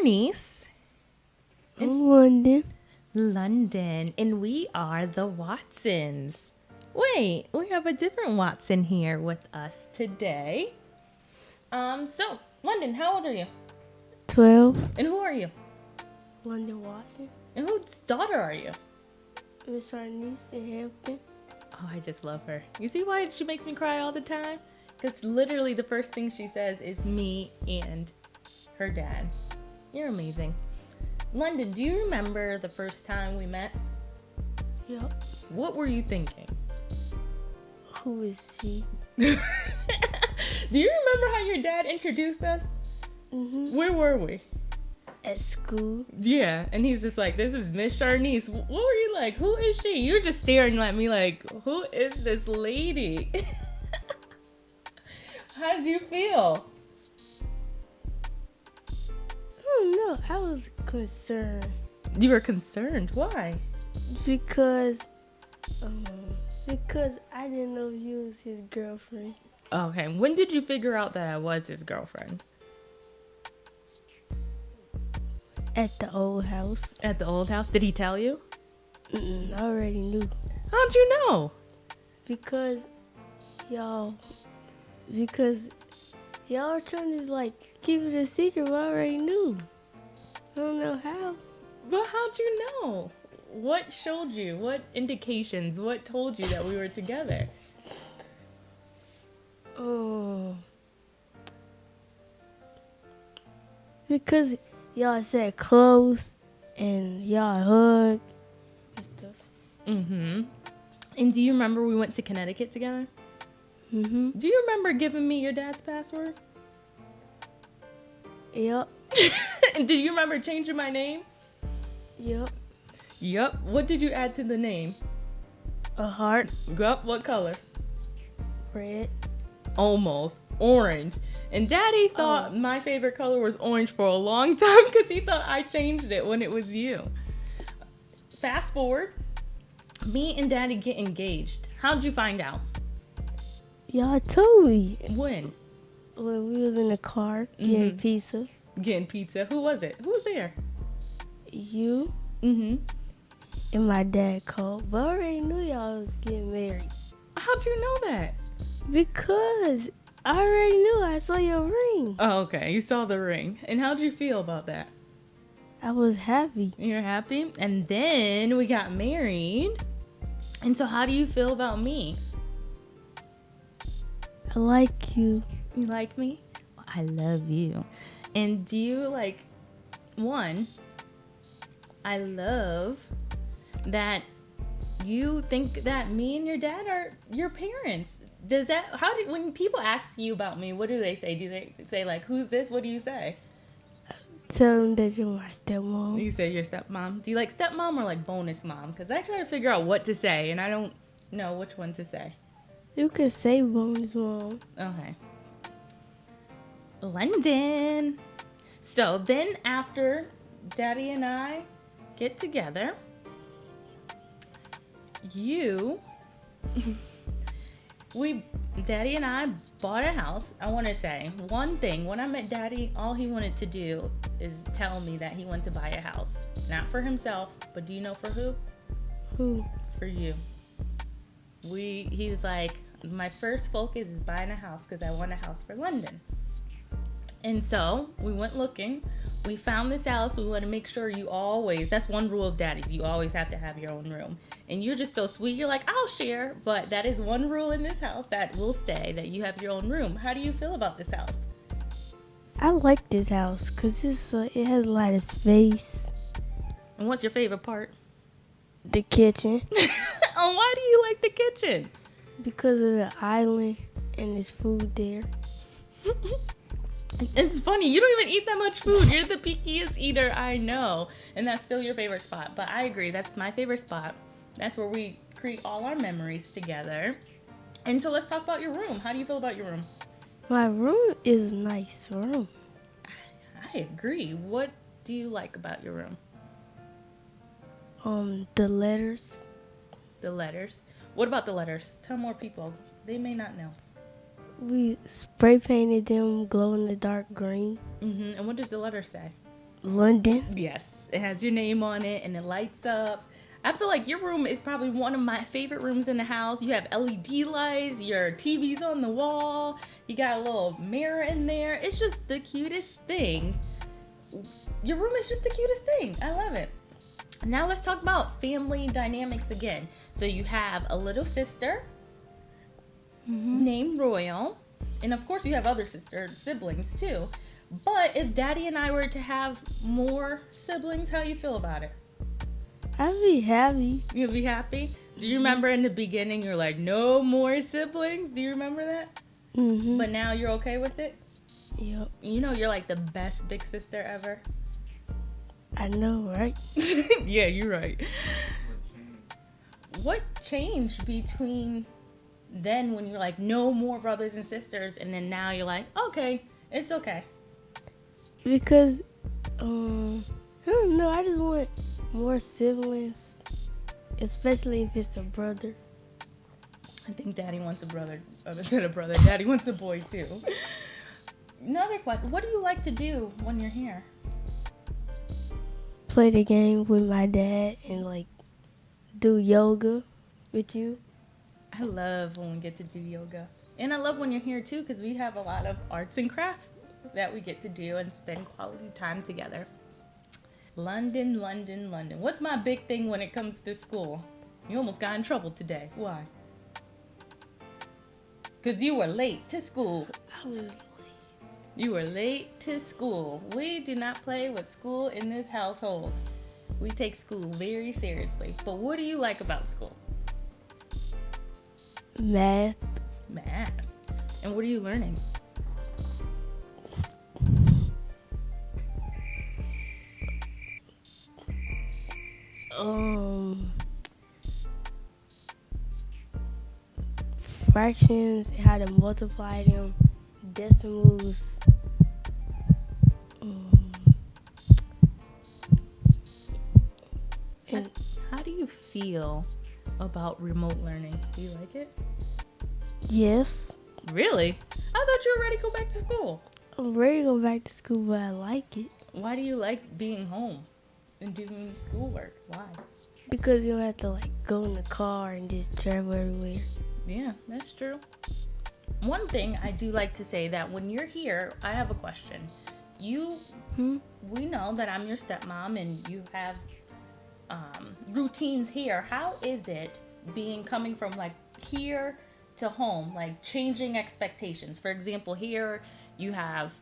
Bernice. I'm London. London. And we are the Watsons. Wait, we have a different Watson here with us today. So, London, how old are you? 12. And who are you? London Watson. And whose daughter are you? Miss our niece in Hampton. Oh, I just love her. You see why she makes me cry all the time? Because literally the first thing she says is me and her dad. You're amazing. London, do you remember the first time we met? Yep. What were you thinking? Who is she? Do you remember how your dad introduced us? Mm-hmm. Where were we? At school. Yeah, and he's just like, this is Miss Charnice. What were you like? Who is she? You were just staring at me like, who is this lady? How did you feel? I don't know. I was concerned. You were concerned. Why? Because I didn't know you was his girlfriend. Okay, when did you figure out that I was his girlfriend? At the old house. At the old house? Did he tell you? I already knew. How'd you know? Because y'all were trying to like keep it a secret, but I already knew. I don't know how. But how'd you know? What showed you? What indications? What told you that we were together? Oh. Because y'all said close and y'all hugged and stuff. Mm-hmm. And do you remember we went to Connecticut together? Mm-hmm. Do you remember giving me your dad's password? Yep. And do you remember changing my name? Yep. Yup. What did you add to the name? A heart. Yup. What color? Red. Almost. Orange. And Daddy thought my favorite color was orange for a long time because he thought I changed it when it was you. Fast forward. Me and Daddy get engaged. How'd you find out? Y'all told me When? when we was in the car getting pizza. Getting pizza. Who was it? Who was there? You Mm-hmm. and my dad called, but I already knew y'all was getting married. How'd you know that? Because I already knew. I saw your ring. Oh, okay. You saw the ring. And how'd you feel about that? I was happy. You're happy? And then we got married. And so how do you feel about me? I like you. You like me? I love you. And do you like, one, I love that you think that me and your dad are your parents. Does that, when people ask you about me, what do they say? Do they say like, who's this? What do you say? Tell them that you're my stepmom. You say your stepmom. Do you like stepmom or like bonus mom? Because I try to figure out what to say and I don't know which one to say. You can say bonus mom. Okay. London. So then after Daddy and I get together, Daddy and I bought a house. I want to say one thing. When I met Daddy, all he wanted to do is tell me that he wanted to buy a house. Not for himself, but do you know for who? Who? For you. He was like, my first focus is buying a house because I want a house for London. And so we went looking. We found this house. We want to make sure that's one rule of Daddy's. You always have to have your own room. And you're just so sweet. You're like, I'll share. But that is one rule in this house that will stay, that you have your own room. How do you feel about this house? I like this house because it has a lot of space. And what's your favorite part? The kitchen. Oh, why do you like the kitchen? Because of the island and there's food there. It's funny, you don't even eat that much food. You're the pickiest eater I know. And that's still your favorite spot. But I agree, that's my favorite spot. That's where we create all our memories together. And so let's talk about your room. How do you feel about your room? My room is a nice room. I agree. What do you like about your room? The letters. The letters. What about the letters? Tell more people. They may not know. We spray painted them glow in the dark green. And what does the letter say? London. Yes, it has your name on it and it lights up. I feel like your room is probably one of my favorite rooms in the house. You have LED lights, your TV's on the wall, you got a little mirror in there. It's just the cutest thing. Your room is just the cutest thing. I love it. Now let's talk about family dynamics again. So you have a little sister named Royal, and of course you have other siblings too. But if Daddy and I were to have more siblings, how you feel about it? I'd be happy. You'll be happy? Do you remember in the beginning you're like, no more siblings? Do you remember that? Mm-hmm. But now you're okay with it? Yep. You know you're like the best big sister ever. I know, right? Yeah, you're right. What changed between then when you're like, no more brothers and sisters, and then now you're like, okay, it's okay? Because, I don't know, I just want more siblings, especially if it's a brother. I think Daddy wants a brother. Instead of brother, Daddy wants a boy too. Another question, what do you like to do when you're here? Play the game with my dad and like do yoga with you. I love when we get to do yoga. And I love when you're here too, because we have a lot of arts and crafts that we get to do and spend quality time together. London, London, London. What's my big thing when it comes to school? You almost got in trouble today. Why? Because you were late to school. I was late. You were late to school. We do not play with school in this household. We take school very seriously. But what do you like about school? Math. Math. And what are you learning? Fractions, how to multiply them, decimals. And How do you feel about remote learning? Do you like it? yes, Really? I thought you were ready to go back to school. I'm ready to go back to school, but I like it Why do you like being home and doing schoolwork? Why? because you don't have to like go in the car and just travel everywhere. Yeah, that's true. One thing I do like to say that when you're here, I have a question. We know that I'm your stepmom and you have routines here. How is it coming from like here to home, like changing expectations? For example, here you have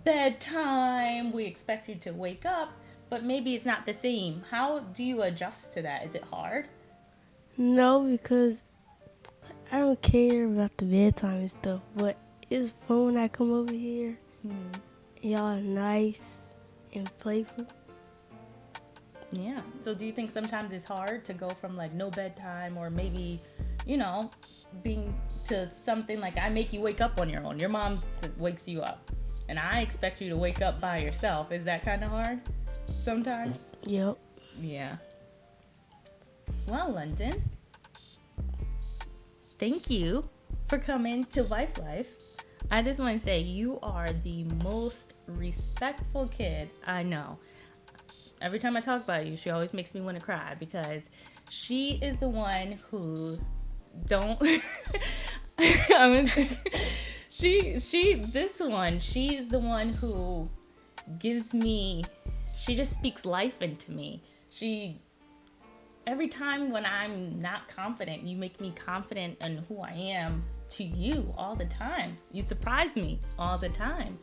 bedtime, we expect you to wake up, but maybe it's not the same. How do you adjust to that? Is it hard? No, because I don't care about the bedtime and stuff, but it's fun when I come over here. Y'all are nice and playful. Yeah. So do you think sometimes it's hard to go from like no bedtime or maybe, being to something like I make you wake up on your own. Your mom wakes you up and I expect you to wake up by yourself. Is that kind of hard sometimes? Yep. Yeah. Well, London, thank you for coming to Wife Life. I just want to say you are the most respectful kid I know. Every time I talk about you, she always makes me want to cry because she is the one who she's the one who she just speaks life into me. Every time when I'm not confident, you make me confident in who I am to you all the time. You surprise me all the time.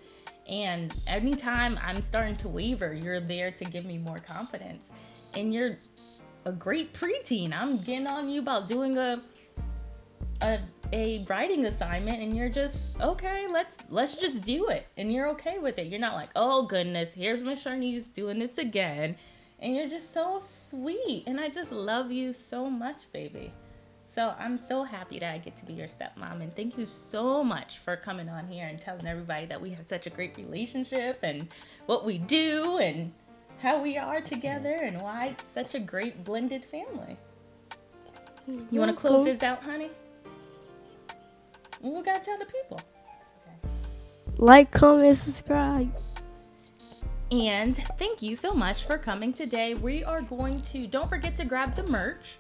And anytime I'm starting to waver, you're there to give me more confidence. And you're a great preteen. I'm getting on you about doing a writing assignment and you're just, okay, let's just do it. And you're okay with it. You're not like, oh goodness, here's Miss Sharnice doing this again. And you're just so sweet. And I just love you so much, baby. So I'm so happy that I get to be your stepmom. And thank you so much for coming on here and telling everybody that we have such a great relationship and what we do and how we are together and why it's such a great blended family. You want to close this out, honey? Well, we got to tell the people. Okay. Like, comment, subscribe. And thank you so much for coming today. We are going to, don't forget to grab the merch.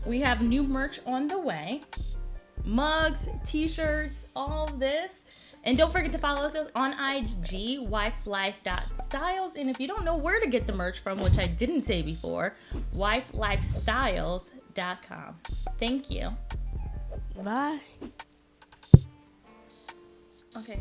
We have new merch on the way. Mugs, t-shirts, all of this. And don't forget to follow us on IG, wifelife.styles. And if you don't know where to get the merch from, which I didn't say before, wifelifestyles.com. Thank you. Bye. Okay.